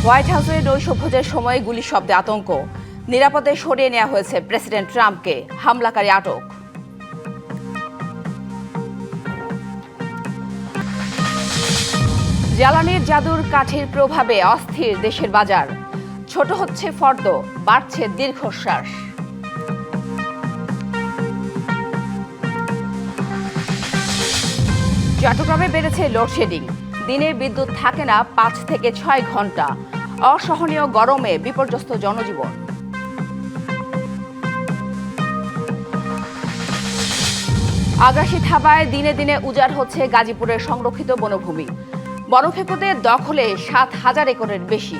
White হাউসে নৈশভোজের সময় গুলির শব্দে আতঙ্ক। নিরাপদে সরিয়ে নেওয়া হয়েছে প্রেসিডেন্ট ট্রাম্পকে, হামলাকারী আটক। জ্বালানির জাদুর কাঠির প্রভাবে অস্থির দেশের বাজার। ছোট হচ্ছে ফর্দ, বাড়ছে দীর্ঘশ্বাস। চট্টগ্রামে বেড়েছে লোডশেডিং। দিনে বিদ্যুৎ থাকে না 5 থেকে 6 ঘন্টা। অসহনীয় গরমে বিপর্যস্ত জনজীবন। আগ্রাসী থাবায় দিনে দিনে উজাড় হচ্ছে গাজীপুরের সংরক্ষিত বনভূমি। বনফেকুদের দখলে 7,000 একরের বেশি।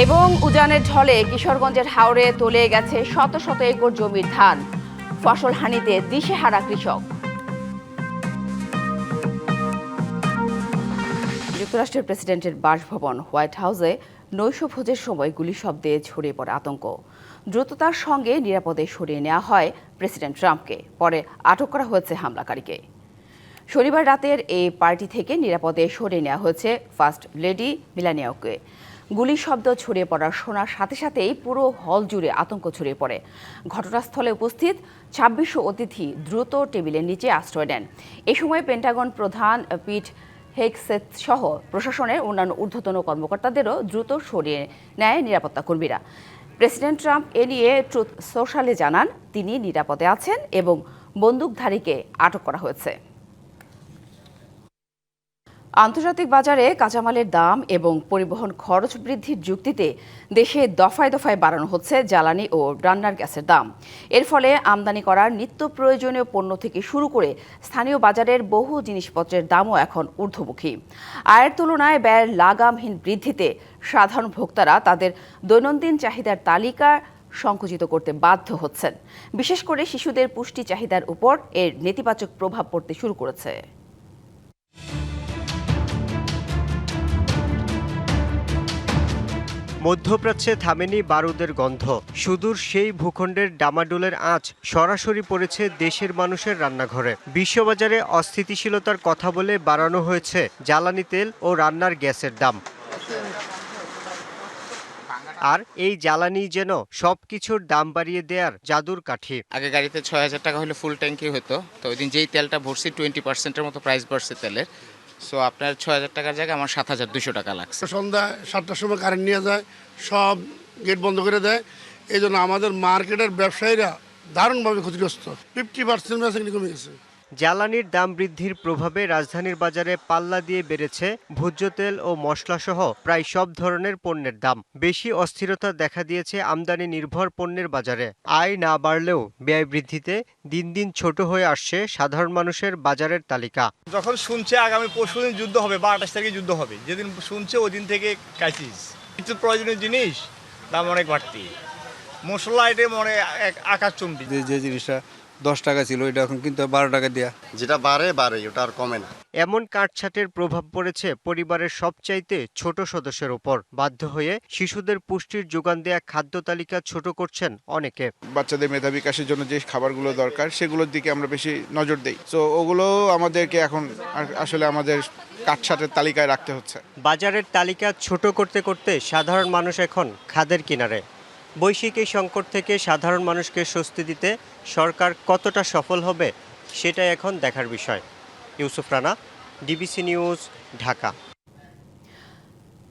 এবং উজানের ঢলে কিশোরগঞ্জের হাওরে তলিয়ে গেছে শত শত একর জমির ধান। ফসল হানিতে দিশেহারা কৃষক। যুক্তরাষ্ট্রের প্রেসিডেন্টের বাসভবন হোয়াইট হাউসে নৈশভোজের সময় গুলি শব্দে ছড়িয়ে পড়ে আতঙ্ক। দ্রুততার সঙ্গে নিরাপদে সরিয়ে নেওয়া হয় প্রেসিডেন্ট ট্রাম্পকে, পরে আটক করা হয়েছে হামলাকারীকে। শনিবার রাতের এই পার্টি থেকে নিরাপদে সরিয়ে নেওয়া হয়েছে ফার্স্ট লেডি মেলানিয়াকে। গুলির শব্দ ছড়িয়ে পড়ার শোনার সাথে সাথেই পুরো হল জুড়ে আতঙ্ক ছড়িয়ে পড়ে। ঘটনাস্থলে উপস্থিত 2600 অতিথি দ্রুত টেবিলের নিচে আশ্রয় নেন। এ সময় পেন্টাগন প্রধান পিট হেগসেথ সহ প্রশাসনের অন্যান্য ঊর্ধ্বতন কর্মকর্তাদেরও দ্রুত সরিয়ে নেয় নিরাপত্তা কর্মীরা। প্রেসিডেন্ট ট্রাম্প এ নিয়ে ট্রুথ সোশ্যালে জানান তিনি নিরাপদে আছেন এবং বন্দুকধারীকে আটক করা হয়েছে। আন্তর্জাতিক বাজারে কাঁচামালের দাম এবং পরিবহন খরচ বৃদ্ধির যুক্তিতে দেশে দফায় দফায় বাড়ানো হচ্ছে জ্বালানি ও রান্নার গ্যাসের দাম। এর ফলে আমদানি করার নিত্য প্রয়োজনীয় পণ্য থেকে শুরু করে স্থানীয় বাজারের বহু জিনিসপত্রের দামও এখন ঊর্ধ্বমুখী। আয়ের তুলনায় ব্যয়ের লাগামহীন বৃদ্ধিতে সাধারণ ভোক্তারা তাদের দৈনন্দিন চাহিদার তালিকা সংকুচিত করতে বাধ্য হচ্ছেন। বিশেষ করে শিশুদের পুষ্টি চাহিদার উপর এর নেতিবাচক প্রভাব পড়তে শুরু করেছে। মধ্যপ্রাচ্যে থামেনি বারুদের গন্ধ। সুদূর সেই ভূখণ্ডের ডামাডোলের আঁচ সরাসরি পড়েছে দেশের মানুষের রান্নাঘরে। বিশ্ববাজারে অস্থিতিশীলতার কথা বলে বাড়ানো হয়েছে জ্বালানি তেল ও রান্নার গ্যাসের দাম। আর এই জ্বালানি যেন সবকিছুর দাম বাড়িয়ে দেয়ার জাদুর কাঠি। আগে গাড়িতে 6,000 টাকা হলে ফুল ট্যাঙ্কি হতো, তো ওই দিন যেই তেলটা ভরছি 20%-এর মতো প্রাইস বাড়ছে তেলের। সো আপনার 6,000 টাকার জায়গায় আমার 7,200 টাকা লাগছে। সন্ধ্যা 7টার সময় কারেন্ট নিয়ে যায়, সব গেট বন্ধ করে দেয়। এই জন্য আমাদের মার্কেটের ব্যবসায়ীরা দারুণভাবে ক্ষতিগ্রস্ত। 50% বেচাকেনি কমে গেছে। জ্বালানির দাম বৃদ্ধির প্রভাবে রাজধানীর বাজারে পাল্লা দিয়ে বেড়েছে ভোজ্য তেল ও মশলাসহ প্রায় সব ধরনের পণ্যের দাম। বেশি অস্থিরতা দেখা দিয়েছে আমদানি নির্ভর পণ্যের বাজারে। আয় না বাড়লেও ব্যয় বৃদ্ধিতে দিন দিন ছোট হয়ে আসছে সাধারণ মানুষের বাজারের তালিকা। যখন শুনছে আগামী পরশুদিন যুদ্ধ হবে বা 28 তারিখে যুদ্ধ হবে, যেদিন শুনছে ওই দিন থেকে ক্রাইসিস। কিছু প্রয়োজনীয় জিনিস দাম অনেক বাড়তি। মশলা আইটেম অনেক আকাশচুম্বী। যে জিনিসটা 10 টাকা ছিল এটা এখন কিন্তু 12 টাকা দেয়া। যেটা বাড়ে ওটা আর কমে না। এমন কাটছাটের প্রভাব পড়েছে পরিবারের সবচাইতে ছোট সদস্যের উপর। বাধ্য হয়ে শিশুদের পুষ্টির যোগান দেয়া খাদ্য তালিকা ছোট করছেন অনেকে। বাচ্চাদের মেধা বিকাশের জন্য যে খাবারগুলো দরকার সেগুলোর দিকে আমরা বেশি নজর দেই। তো ওগুলো আমাদেরকে এখন আসলে আমাদের কাটছাটের তালিকায় রাখতে হচ্ছে। বাজারের তালিকা ছোট করতে করতে সাধারণ মানুষ এখন খাদের কিনারে। বৈশ্বিক এই সংকট থেকে সাধারণ মানুষকে স্বস্তি দিতে সরকার কতটা সফল হবে সেটাই এখন দেখার বিষয়। Yusuf Rana, DBC news, Dhaka.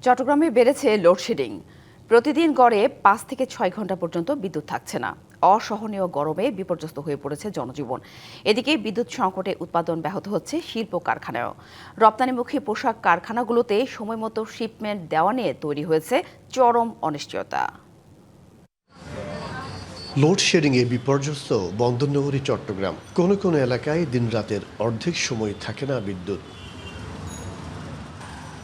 চট্টগ্রামে বেড়েছে লোডশেডিং। প্রতিদিন গড়ে 5 থেকে 6 ঘন্টা পর্যন্ত বিদ্যুৎ থাকছে না। অসহনীয় গরমে বিপর্যস্ত হয়ে পড়েছে জনজীবন। এদিকে বিদ্যুৎ সংকটে উৎপাদন ব্যাহত হচ্ছে শিল্প কারখানায়ও। রপ্তানিমুখী পোশাক কারখানাগুলোতে সময়মতো শিপমেন্ট দেওয়া নিয়ে তৈরি হয়েছে চরম অনিশ্চয়তা। লোডশেডিংয়ে বিপর্যস্ত বন্দরনগরী চট্টগ্রাম। কোনো কোনো এলাকায় দিনরাতের অর্ধেক সময় থাকে না বিদ্যুৎ।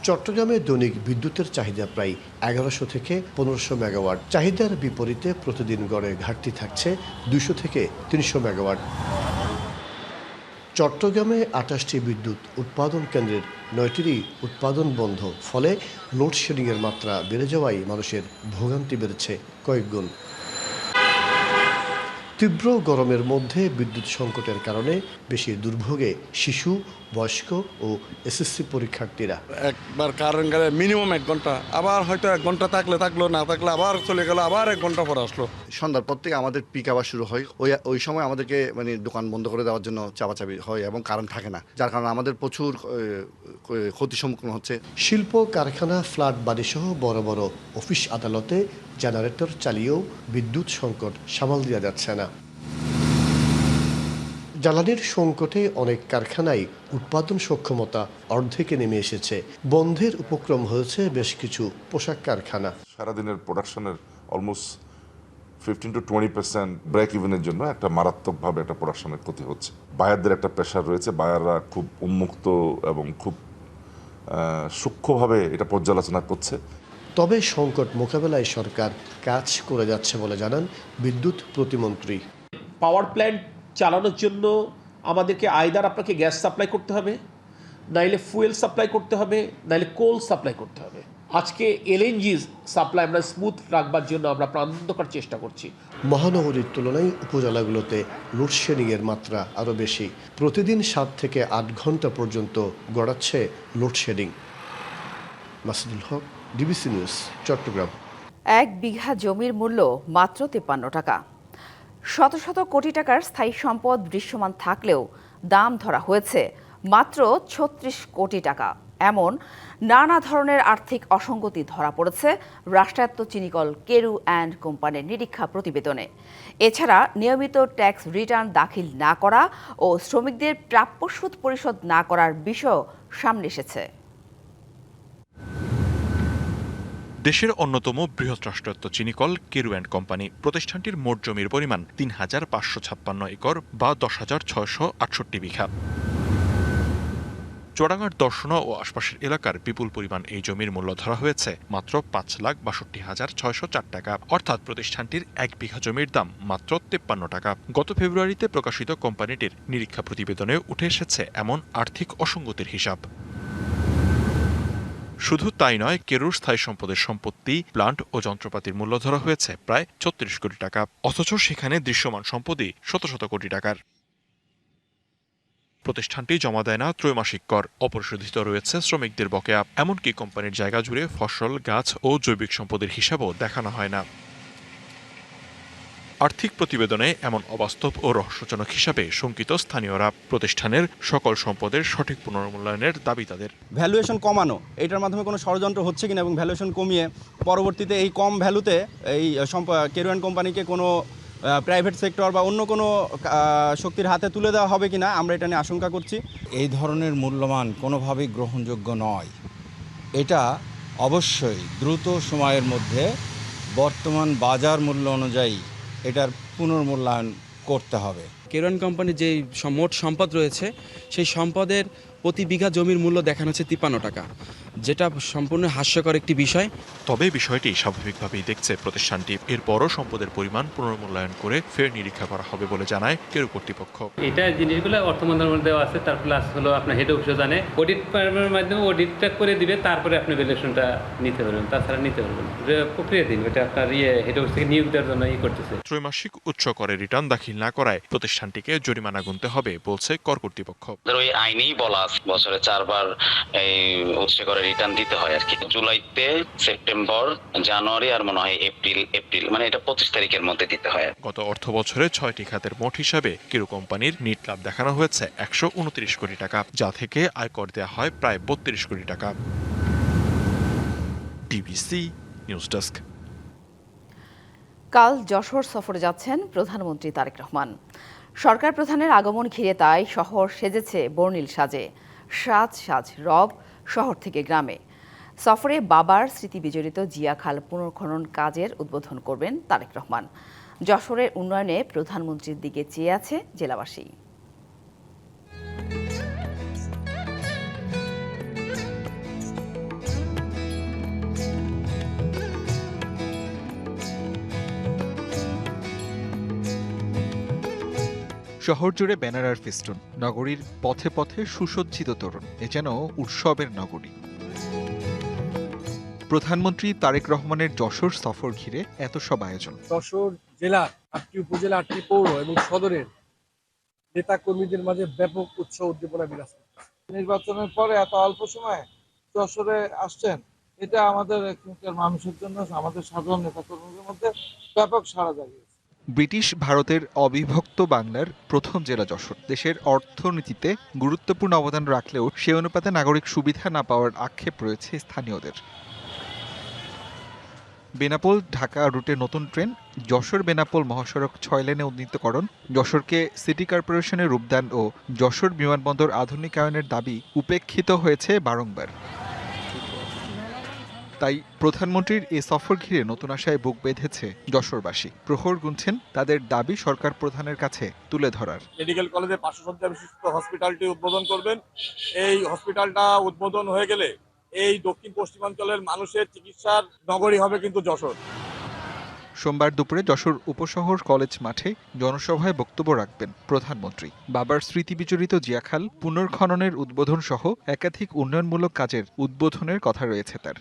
চট্টগ্রামে দৈনিক বিদ্যুতের চাহিদা প্রায় 1100 থেকে 1500 মেগাওয়াট। চাহিদার বিপরীতে প্রতিদিন গড়ে ঘাটতি থাকছে 200 থেকে 300 মেগাওয়াট। চট্টগ্রামে 28টি বিদ্যুৎ উৎপাদন কেন্দ্রের 9টিরই উৎপাদন বন্ধ। ফলে লোডশেডিংয়ের মাত্রা বেড়ে যাওয়ায় মানুষের ভোগান্তি বেড়েছে কয়েকগুণ। তীব্র গরমের মধ্যে বিদ্যুৎ সংকটের কারণে বেশি দুর্ভোগে শিশু, বয়স্ক ও এসএসসি পরীক্ষার্থীরা। একবার কারেন্ট গেলে মিনিমাম 1 ঘন্টা, আবার হয়তো 1 ঘন্টা থাকলো না থাকলে আবার চলে গেল, আবার 1 ঘন্টা পর আসলো। সন্ধ্যার পর থেকে আমাদের পিক আওয়ার শুরু হয়, ওই সময় আমাদেরকে মানে দোকান বন্ধ করে দেওয়ার জন্য চাপাচাপি হয় এবং কারেন্ট থাকে না, যার কারণে আমাদের প্রচুর ক্ষতির সম্মুখীন হচ্ছে। শিল্প কারখানা, ফ্ল্যাট বাড়িসহ বড় বড় অফিস আদালতে জেনারেটর চালিয়েও বিদ্যুৎ সংকট সামাল দেওয়া যাচ্ছে না। জ্বালানির সংকটে অনেক কারখানায় উৎপাদন সক্ষমতা অর্ধেকে নেমে এসেছে। বন্ধের উপক্রম হয়েছে বেশ কিছু পোশাক কারখানা। সারাদিনের প্রোডাকশনের অলমোস্ট 15 to 20% ব্রেক ইভেনের জন্য একটা মারাত্মকভাবে একটা প্রোডাকশনের ক্ষতি হচ্ছে। বায়ারদের একটা প্রেশার রয়েছে, বায়াররা খুব উন্মুক্ত এবং খুব সূক্ষ্মভাবে এটা পর্যালোচনা করছে। তবে সংকট মোকাবেলায় সরকার কাজ করে যাচ্ছে বলে জানান বিদ্যুৎ প্রতিমন্ত্রী। পাওয়ার প্ল্যান্ট চালানোর জন্য আমাদেরকে আইদার আপনাকে গ্যাস সাপ্লাই করতে হবে, নাইলে ফুয়েল সাপ্লাই করতে হবে, নাইলে কোল সাপ্লাই করতে হবে। আজকে এলএনজি সাপ্লাই আমরা স্মুথ রাখবার জন্য আমরা প্রাণান্তকর চেষ্টা করছি। মহানগরীর তুলনায় উপজেলাগুলোতে লোডশেডিংয়ের মাত্রা আরও বেশি। প্রতিদিন 7 থেকে 8 ঘন্টা পর্যন্ত গড়াচ্ছে লোডশেডিং। মাসুদুল হক, ডিবিসি নিউজ, চট্টগ্রাম। 1 বিঘা জমির মূল্য মাত্র 53 টাকা। শত শত কোটি টাকার স্থায়ী সম্পদ দৃশ্যমান থাকলেও দাম ধরা হয়েছে মাত্র 36 কোটি টাকা। এমন নানা ধরনের আর্থিক অসঙ্গতি ধরা পড়েছে রাষ্ট্রায়ত্ত চিনিকল কেরু অ্যান্ড কোম্পানির নিরীক্ষা প্রতিবেদনে। এছাড়া নিয়মিত ট্যাক্স রিটার্ন দাখিল না করা ও শ্রমিকদের প্রাপ্য সুদ পরিশোধ না করার বিষয় সামনে এসেছে। দেশের অন্যতম বৃহৎ রাষ্ট্রায়ত্ত চিনিকল কেরু অ্যান্ড কোম্পানি প্রতিষ্ঠানটির মোট জমির পরিমাণ ৩,৫৫৬ একর বা ১০,৬৬৮ বিঘা। চুয়াডাঙ্গার দর্শনা ও আশপাশের এলাকার বিপুল পরিমাণ এই জমির মূল্য ধরা হয়েছে মাত্র ৫,৬২,৬০৪ টাকা, অর্থাৎ প্রতিষ্ঠানটির 1 বিঘা জমির দাম মাত্র 53 টাকা। গত ফেব্রুয়ারিতে প্রকাশিত কোম্পানিটির নিরীক্ষা প্রতিবেদনে উঠে এসেছে এমন আর্থিক অসঙ্গতির হিসাব। শুধু তাই নয়, কেরুর স্থায়ী সম্পদের সম্পত্তি, প্লান্ট ও যন্ত্রপাতির মূল্য ধরা হয়েছে প্রায় ৩৬ কোটি টাকা, অথচ সেখানে দৃশ্যমান সম্পদই শত শত কোটি টাকার। প্রতিষ্ঠানটি জমা দেয় না ত্রৈমাসিক কর, অপরিশোধিত রয়েছে শ্রমিকদের বকেয়া, এমনকি কোম্পানির জায়গা জুড়ে ফসল, গাছ ও জৈবিক সম্পদের হিসাবও দেখানো হয় না। আর্থিক প্রতিবেদনে এমন অবাস্তব ও রহস্যজনক হিসাবে শঙ্কিত স্থানীয়রা। প্রতিষ্ঠানের সকল সম্পদের সঠিক পুনর্মূল্যায়নের দাবি তাদের। ভ্যালুয়েশন কমানো, এটার মাধ্যমে কোনো ষড়যন্ত্র হচ্ছে কিনা এবং ভ্যালুয়েশন কমিয়ে পরবর্তীতে এই কম ভ্যালুতে এই কেরু অ্যান্ড কোম্পানিকে কোনো প্রাইভেট সেক্টর বা অন্য কোনো শক্তির হাতে তুলে দেওয়া হবে কিনা আমরা এটা নিয়ে আশঙ্কা করছি। এই ধরনের মূল্যমান কোনোভাবেই গ্রহণযোগ্য নয়। এটা অবশ্যই দ্রুত সময়ের মধ্যে বর্তমান বাজার মূল্য অনুযায়ী এটার পুনর্মূল্যায়ন করতে হবে। কেরু অ্যান্ড কোম্পানির যে মোট সম্পদ রয়েছে সেই সম্পদের প্রতি বিঘা জমির মূল্য দেখানো হচ্ছে 53 টাকা, যেটা সম্পূর্ণ হাস্যকর একটি বিষয়। তবে বিষয়টি স্বাভাবিকভাবেই দেখছে প্রতিষ্ঠানটি। এরপরও সম্পদের পরিমাণ পুনর্মূল্যায়ন করে ফের নিরীক্ষা করা হবে বলে জানায় কেরু কর্তৃপক্ষ। এটা জিনিসগুলো অর্থ মন্ত্রণালয়ের দেওয়া আছে, তার প্লাস হলো আপনার হেড অফিসও জানে, অডিট ফার্মের মাধ্যমে অডিটটা করে দিবে, তারপরে আপনি ভ্যালুয়েশনটা নিতে পারবেন, তাছাড়া নিতে পারবেন প্রক্রিয়া দিন। এটা আপনার হেড অফিস থেকে নিয়োগ দেওয়ার জন্য করতেছে। ত্রৈমাসিক উচ্চ করে রিটার্ন দাখিল না করায় প্রতিষ্ঠানটিকে জরিমানা গুনতে হবে বলছে কর কর্তৃপক্ষ। ওই আইনেই বলা আছে বছরে 4 বার এই উচ্চ করে রিটার্ন দিতে হয় আর কি। জুলাইতে, সেপ্টেম্বর, জানুয়ারি আর মনে হয় এপ্রিল মানে এটা 25 তারিখের মধ্যে দিতে হয়। গত অর্থ বছরে 6টি খাতের মোট হিসাবে কেরু কোম্পানির নিট লাভ দেখানো হয়েছে 129 কোটি টাকা, যা থেকে আয়কর দেওয়া হয় প্রায় 32 কোটি টাকা। DBC news desk. কাল যশোর সফরে যাচ্ছেন প্রধানমন্ত্রী তারেক রহমান। সরকার প্রধানের আগমন ঘিরে তাই শহর সেজেছে বর্ণিল সাজে। সাজ সাজ রব শহর থেকে গ্রামে। সফরে বাবার স্মৃতি বিজড়িত জিয়া খাল পুনর্খনন কাজের উদ্বোধন করবেন তারেক রহমান। যশোরের উন্নয়নে প্রধানমন্ত্রীর দিকে চেয়ে আছে জেলাবাসী। শহর জুড়ে ব্যানার আর ফেস্টুন, নগরীর পথে পথে সুসজ্জিত তোরণ, এ যেন উৎসবের নগরী। প্রধানমন্ত্রী তারেক রহমানের যশোর সফর ঘিরে এত সব আয়োজন। যশোর জেলা 8টি উপজেলা 8টি পৌর এবং সদরের নেতা কর্মীদের মাঝে ব্যাপক উৎসাহ উদ্দীপনা বিরাজ করছে। নির্বাচনের পরে এত অল্প সময়ে যশোরে আসছেন, এটা আমাদের এখানকার মানুষের জন্য, আমাদের সাধারণ নেতা কর্মীদের মধ্যে ব্যাপক সাড়া জাগিয়েছে। ব্রিটিশ ভারতের অবিভক্ত বাংলার প্রথম জেলা যশোর দেশের অর্থনীতিতে গুরুত্বপূর্ণ অবদান রাখলেও সে অনুপাতে নাগরিক সুবিধা না পাওয়ার আক্ষেপ রয়েছে স্থানীয়দের। বেনাপোল ঢাকা রুটে নতুন ট্রেন, যশোর বেনাপোল মহাসড়ক 6 লেনে উন্নীতকরণ, যশোরকে সিটি কর্পোরেশনের রূপদান ও যশোর বিমানবন্দর আধুনিকায়নের দাবি উপেক্ষিত হয়েছে বারংবার। তাই প্রধানমন্ত্রীর এ সফর ঘিরে নতুন আশায় বুক বেঁধেছে যশোরবাসী। প্রহর গুনছেন তাদের দাবি সরকার প্রধানের কাছে তুলে ধরার। মেডিকেল কলেজে 500 শয্যা বিশিষ্ট হসপিটালটি উদ্বোধন করবেন। এই হসপিটালটা উদ্বোধন হয়ে গেলে এই দক্ষিণ পশ্চিমাঞ্চলের মানুষের চিকিৎসার নগরী হবে কিন্তু যশোর। সোমবার দুপুরে যশোর উপশহর কলেজ মাঠে জনসভায় বক্তব্য রাখবেন প্রধানমন্ত্রী। বাবার স্মৃতি বিজড়িত জিয়াখাল পুনর্খননের উদ্বোধন সহ একাধিক উন্নয়নমূলক কাজের উদ্বোধনের কথা রয়েছে তার।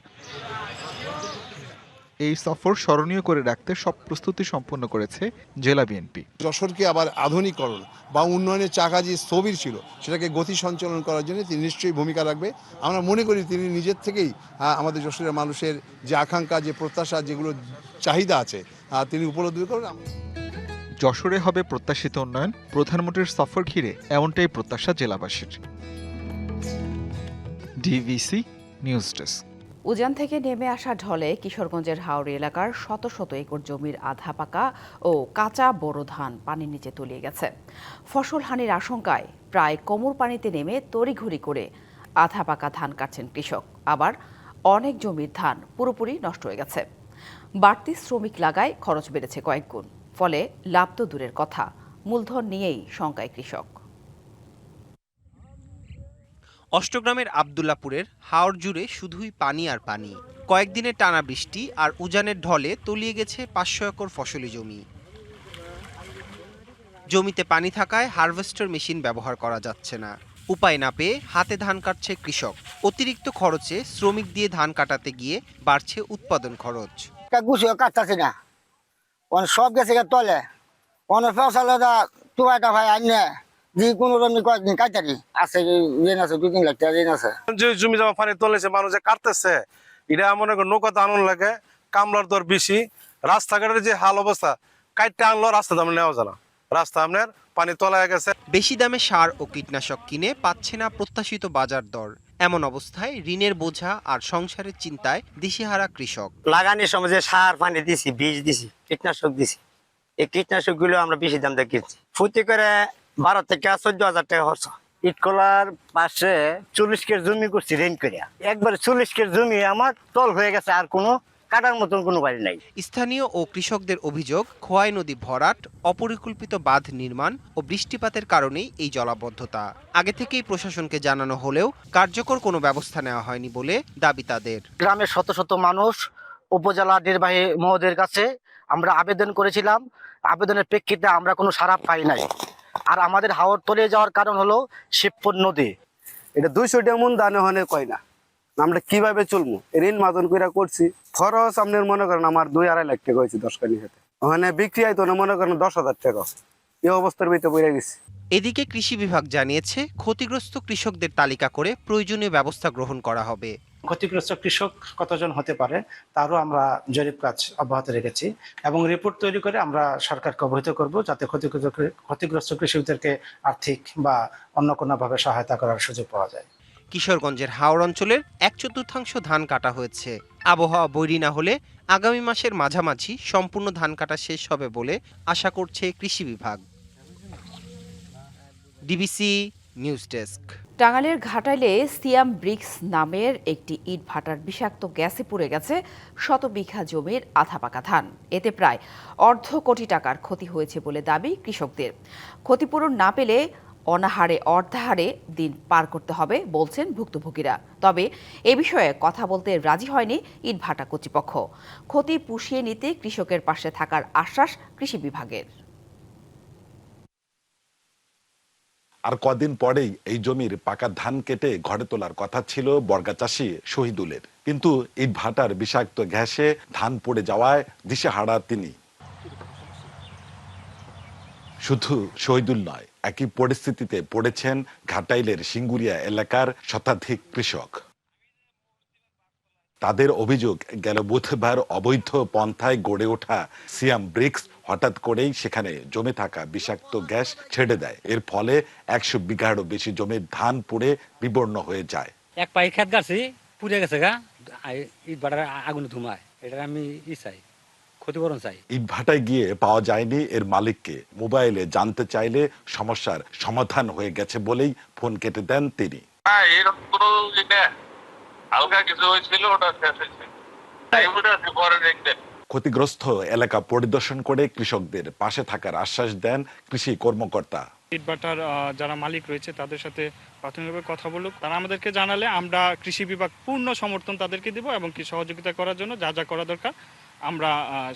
এই সফর স্মরণীয় করে রাখতে সব প্রস্তুতি সম্পন্ন করেছে জেলা বিএনপি। যশোরকে আবার আধুনিকরণ বা উন্নয়নের চাকা যে স্থবির ছিল সেটাকে গতি সঞ্চালন করার জন্য তিনি নিশ্চয়ই ভূমিকা রাখবে। আমরা মনে করি তিনি নিজের থেকেই আমাদের যশোরের মানুষের যে আকাঙ্ক্ষা, যে প্রত্যাশা, যেগুলো চাহিদা আছে তিনি উপলব্ধি করেন। যশোরে হবে প্রত্যাশিত উন্নয়ন, প্রধানমন্ত্রীর সফর ঘিরে এমনটাই প্রত্যাশা জেলাবাসীর। DVC news desk. উজান থেকে নেমে আসা ঢলে কিশোরগঞ্জের হাওড়ি এলাকার শত শত একর জমির আধা পাকা ও কাঁচা বোরো ধান পানির নিচে তলিয়ে গেছে। ফসল হানির আশঙ্কায় প্রায় কোমর পানিতে নেমে তড়িঘড়ি করে আধা পাকা ধান কাটছেন কৃষক। আবার অনেক জমির ধান পুরোপুরি নষ্ট হয়ে গেছে। বাড়তি শ্রমিক লাগায় খরচ বেড়েছে কয়েক গুণ। ফলে লাভ তো দূরের কথা, মূলধন নিয়েই শঙ্কায় কৃষক। অষ্টগ্রামের আব্দুল্লাপুরের হাওড় জুড়ে শুধুই পানি আর পানি। কয়েকদিনের টানা বৃষ্টি আর উজানের ঢলে তলিয়ে গেছে 500 একর ফসলি জমি। জমিতে পানি থাকায় হারভেস্টার মেশিন ব্যবহার করা যাচ্ছে না। উপায় না পেয়ে হাতে ধান কাটছে কৃষক। অতিরিক্ত খরচে শ্রমিক দিয়ে ধান কাটাতে গিয়ে বাড়ছে উৎপাদন খরচ। কাটতেছে না, সব গেছে তলে, অনেক ফসল তুয়াটা ভাই আনে যে কোনো রকম কয়েকদিন কাটারি আছে, ঋণ আছে 2-3 লাখ টাকা ঋণ আছে। যে জমি জমা পানি তোলেছে, মানুষে কাটতেছে, এটা মনে করেন নৌকাতে আনন্দ লাগে, কামলার দর বেশি, রাস্তাঘাটের যে হাল অবস্থা, কাটতে আনলো রাস্তা দাম নেওয়া যায় না, রাস্তা আপনার পানি তলায় গেছে। বেশি দামে সার ও কীটনাশক কিনে পাচ্ছে না প্রত্যাশিত বাজার দর। এমন অবস্থায় ঋণের বোঝা আর সংসারের চিন্তায় দিশেহারা কৃষক। লাগানোর সময় যে সার পানি দিছি, বীজ দিছি, কীটনাশক দিছি, এই কীটনাশক গুলো আমরা বেশি দাম দিয়ে কিনছি। ফুটি করে 12 থেকে 14,000 টাকা খরচ। ইটকলার পাশে 40 কের জমি করছি রেন করিয়া, একবারে 40 কের জমি আমার তল হয়ে গেছে, আর কোনো কাটার মতন কোনো বাড়ি নাই। স্থানীয় ও কৃষকদের অভিযোগ, খোয়াই নদী ভরাট, অপরিকল্পিত বাঁধ নির্মাণ ও বৃষ্টিপাতের কারণেই এই জলাবদ্ধতা। আগে থেকেই প্রশাসনকে জানানো হলেও কার্যকর কোনো ব্যবস্থা নেওয়া হয়নি বলে দাবি তাদের। গ্রামের শত শত মানুষ উপজেলা নির্বাহী মহোদয়ের কাছে আমরা আবেদন করেছিলাম। আবেদনের প্রেক্ষিতে আমরা কোনো সাড়া পাই নাই। আর আমাদের হাওড় তলিয়ে যাওয়ার কারণ হলো শিবপুর নদী। এটা 200 মন দানে হনে কয় না, আমরা কিভাবে চলবো? ঋণ মাদন করে করছি, খরচ আপনার মনে করেন আমার 2-2.5 লাখ টাকা হয়েছে 10 কানি খেতে, ওখানে বিক্রি হয় তো মনে করেন 10,000 টাকা। এই অবস্থার ভিতরে পড়ে গেছি। এদিকে কৃষি বিভাগ জানিয়েছে, ক্ষতিগ্রস্ত কৃষকদের তালিকা করে প্রয়োজনীয় ব্যবস্থা গ্রহণ করা হবে। ক্ষতিগ্রস্ত কৃষক কতজন হতে পারে তারও আমরা জরিপ কাজ অব্যাহত রেখেছি এবং রিপোর্ট তৈরি করে আমরা সরকারকে অবহিত করব, যাতে ক্ষতিগ্রস্ত কৃষকদেরকে আর্থিক বা অন্য কোনোভাবে সহায়তা করার সুযোগ পাওয়া যায়। কিশোরগঞ্জের হাওড় অঞ্চলের 1/4 ধান কাটা হয়েছে। আবহাওয়া বৈরী না হলে আগামী মাসের মাঝামাঝি সম্পূর্ণ ধান কাটা শেষ হবে বলে আশা করছে কৃষি বিভাগ। DBC news desk. টাঙ্গাইলের ঘাটাইলে সিয়াম ব্রিক্স নামের একটি ইট ভাটার বিষাক্ত গ্যাসে পুড়ে গেছে শত বিঘা জমির আধা পাকা ধান। এতে প্রায় 1/2 কোটি টাকার ক্ষতি হয়েছে বলে দাবি কৃষকদের। ক্ষতিপূরণ না পেলে অনাহারে অর্ধাহারে দিন পার করতে হবে বলছেন ভুক্তভোগীরা। তবে এ বিষয়ে কথা বলতে রাজি হয়নি ইটভাটা কর্তৃপক্ষ। ক্ষতি পুষিয়ে নিতে কৃষকের পাশে থাকার আশ্বাস কৃষি বিভাগের। আর কদিন পরেই এই জমির পাকা ধান কেটে ঘরে তোলার কথা ছিল বর্গা চাষী শহীদুলের, কিন্তু ইটভাটার বিষাক্ত গ্যাসে ধান পড়ে যাওয়ায় দিশেহারা তিনি। শুধু শহীদুল নয়, একই পরিস্থিতিতে পড়েছেন ঘাটাইলের সিঙ্গুরিয়া এলাকার শতাধিক কৃষক। তাদের অভিযোগ, গেল বুধবার অবৈধ পন্থায় গড়ে ওঠা সিয়াম ব্রিক্স হঠাৎ করেই সেখানে জমে থাকা বিষাক্ত গ্যাস ছেড়ে দেয়। এর ফলে 100 বিঘারও বেশি জমির ধান পুড়ে বিবর্ণ হয়ে যায়। এক পাই খেত গাছি পুড়ে গেছে গা, ইট ভাটার আগুনে ধুমায়। এটা আমি চাই, ক্ষতিপূরণ চাই। ইটভাটায় গিয়ে পাওয়া যায়নি এর মালিককে। মোবাইলে জানতে চাইলে সমস্যার সমাধান হয়ে গেছে বলেই ফোন কেটে দেন তিনি। এরকম কোনো হালকা কিছু হয়েছিল, ওটা শেষ হয়েছে। ক্ষতিগ্রস্ত এলাকা পরিদর্শন করে কৃষকদের পাশে থাকার আশ্বাস দেন কৃষি কর্মকর্তা। ইটভাটার যারা মালিক রয়েছে তাদের সাথে প্রাথমিকভাবে কথা বলুক, তারা আমাদেরকে জানালে আমরা কৃষি বিভাগ পূর্ণ সমর্থন তাদেরকে দিব এবং কি সহযোগিতা করার জন্য যা যা করা দরকার আমরা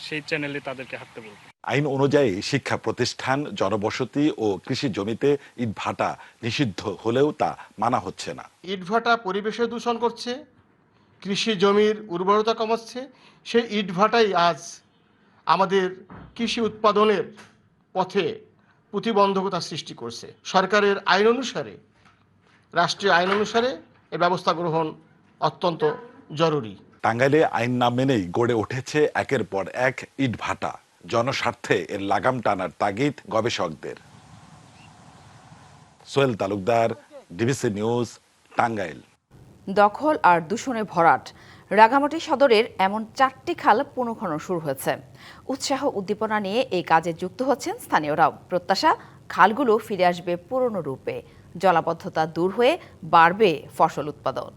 সেই চ্যানেলে তাদেরকে হাঁটতে বলব। আইন অনুযায়ী শিক্ষা প্রতিষ্ঠান, জনবসতি ও কৃষি জমিতে ইটভাটা নিষিদ্ধ হলেও তা মানা হচ্ছে না। ইটভাটা পরিবেশে দূষণ করছে, কৃষি জমির উর্বরতা কমাচ্ছে। সেই ইটভাটাই আজ আমাদের কৃষি উৎপাদনের পথে প্রতিবন্ধকতা সৃষ্টি করছে। সরকারের আইন অনুসারে, রাষ্ট্রীয় আইন অনুসারে এ ব্যবস্থা গ্রহণ অত্যন্ত জরুরি। টাঙ্গাইলে আইন না মেনেই গড়ে উঠেছে একের পর এক ইটভাটা। জনস্বার্থে এর লাগাম টানার তাগিদ গবেষকদের। Sohel Talukdar, DBC news, Tangail. দখল আর দূষণে ভরাট রাঙামাটি সদরের এমন 4টি খাল পুনঃখনন শুরু হয়েছে। উৎসাহ উদ্দীপনা নিয়ে এই কাজে যুক্ত হচ্ছেন স্থানীয়রাও। প্রত্যাশা, খালগুলো ফিরে আসবে পুরনো রূপে, জলাবদ্ধতা দূর হয়ে বাড়বে ফসল উৎপাদন।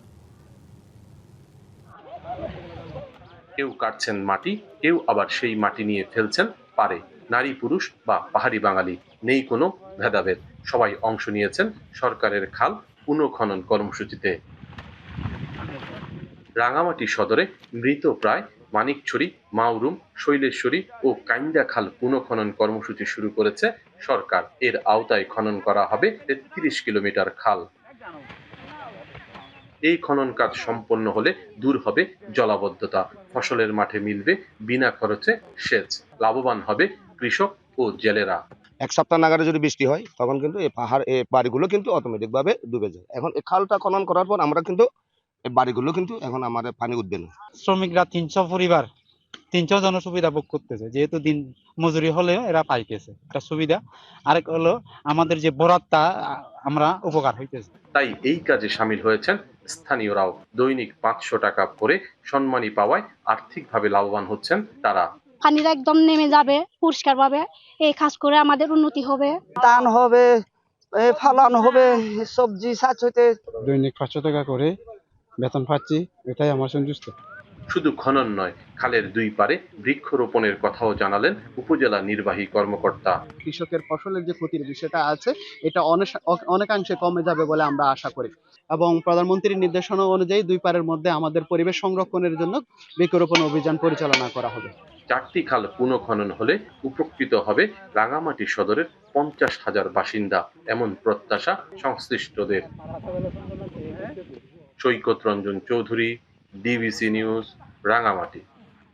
কেউ কাটছেন মাটি, কেউ আবার সেই মাটি নিয়ে ফেলছেন পারে। নারী পুরুষ বা পাহাড়ি বাঙালি, নেই কোনো ভেদাভেদ। সবাই অংশ নিয়েছেন সরকারের খাল পুনঃখনন কর্মসূচিতে। রাঙামাটি সদরে মৃত প্রায় মানিকছড়ি, মাউরুম, শৈলেশ্বরী ও কাইন্দা খাল পুনঃখনন কর্মসূচি শুরু করেছে সরকার। এর আওতায় খনন করা হবে 33 কিলোমিটার খাল। এই খনন কাজ সম্পন্ন হলে দূর হবে জলাবদ্ধতা, ফসলের মাঠে মিলবে বিনা খরচে সেচ, লাভবান হবে কৃষক ও জেলেরা। এক সপ্তাহ নাগারে যদি বৃষ্টি হয় তখন কিন্তু এই বাড়িগুলো কিন্তু অটোমেটিক ভাবে ডুবে যায়। এখন এই খালটা খনন করার পর আমরা কিন্তু এই বাড়িগুলো কিন্তু এখন আমাদের পানি উঠবে না। শ্রমিকরা 300 পরিবার 300 জন সুবিধা ভোগ করতেছে, যেহেতু দিন মজুরি হলেও এরা পাইতেছে একটা সুবিধা। আরেক হলো আমাদের যে বরাতটা আমরা উপকার হইতেছে। তাই এই কাজে সামিল হয়েছেন স্থানীয়রাও। দৈনিক 500 টাকা করে সম্মানী পাওয়ায় আর্থিকভাবে লাভবান হচ্ছেন তারা। পানিটা একদম নেমে যাবে পরিষ্কার ভাবে, এই কাজ করে আমাদের উন্নতি হবে, ধান হবে, ফলন হবে, সবজি চাষ হইতে। দৈনিক 500 টাকা করে বেতন পাচ্ছি, এটাই আমার সন্তুষ্ট। শুধু খনন নয়, খালের দুই পারে বৃক্ষরোপণের কথাও জানালেন উপজেলা নির্বাহী কর্মকর্তা। কৃষকের ফসলের যে ক্ষতির বিষয়টা আছে এটা অনেকাংশে কমে যাবে বলে আমরা আশা করি, এবং প্রধানমন্ত্রীর নির্দেশনা অনুযায়ী দুই পারের মধ্যে আমাদের পরিবেশ সংরক্ষণের জন্য বৃক্ষরোপণ অভিযান পরিচালনা করা হবে। 4টি খাল পুনঃখনন হলে উপকৃত হবে রাঙামাটি সদরের 50,000 বাসিন্দা, এমন প্রত্যাশা সংশ্লিষ্টদের। সৈকত রঞ্জন চৌধুরী, ডিবিসি নিউজ, রাঙামাটি।